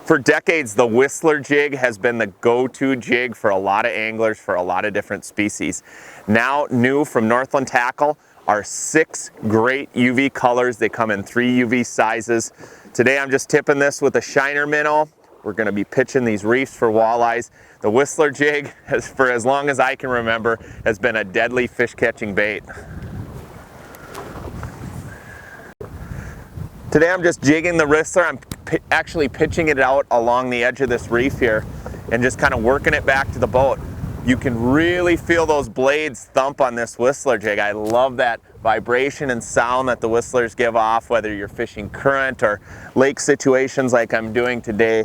For decades, the Whistler jig has been the go-to jig for a lot of anglers for a lot of different species. Now, new from Northland Tackle are 6 great UV colors. They come in 3 UV sizes. Today, I'm just tipping this with a Shiner minnow. We're going to be pitching these reefs for walleyes. The Whistler jig, for as long as I can remember, has been a deadly fish catching bait. Today I'm just jigging the Whistler. I'm actually pitching it out along the edge of this reef here and just kind of working it back to the boat. You can really feel those blades thump on this Whistler jig. I love that vibration and sound that the Whistlers give off, whether you're fishing current or lake situations like I'm doing today.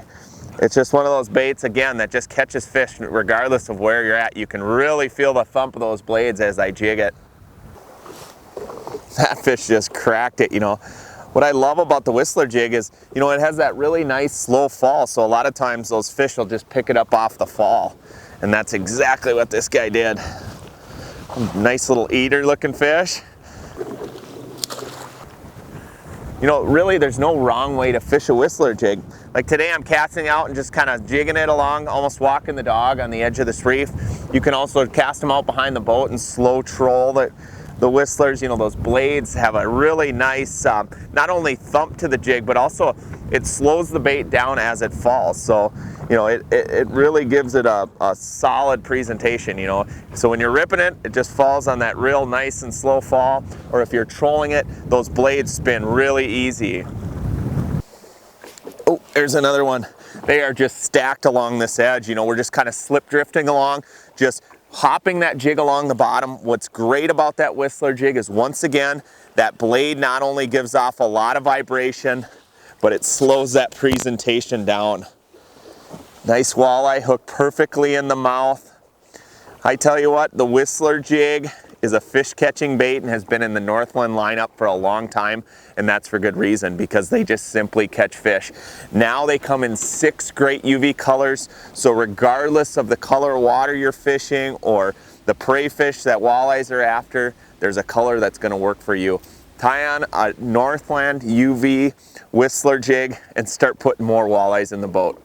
It's just one of those baits, again, that just catches fish regardless of where you're at. You can really feel the thump of those blades as I jig it. That fish just cracked it, you know. What I love about the Whistler jig is, you know, it has that really nice slow fall, so a lot of times those fish will just pick it up off the fall. And that's exactly what this guy did. Nice little eater looking fish. You know, really there's no wrong way to fish a Whistler jig. Like today I'm casting out and just kind of jigging it along, almost walking the dog on the edge of this reef. You can also cast them out behind the boat and slow troll the Whistlers. You know, those blades have a really nice, not only thump to the jig, but also it slows the bait down as it falls. So, you know, it really gives it a solid presentation, you know. So when you're ripping it, it just falls on that real nice and slow fall. Or if you're trolling it, those blades spin really easy. Oh, there's another one. They are just stacked along this edge. You know, we're just kind of slip drifting along, just hopping that jig along the bottom. What's great about that Whistler jig is, once again, that blade not only gives off a lot of vibration, but it slows that presentation down. Nice walleye hooked perfectly in the mouth. I tell you what, the Whistler jig is a fish catching bait and has been in the Northland lineup for a long time, and that's for good reason, because they just simply catch fish. Now they come in 6 great UV colors, so regardless of the color of water you're fishing or the prey fish that walleyes are after, there's a color that's going to work for you. Tie on a Northland UV Whistler jig and start putting more walleyes in the boat.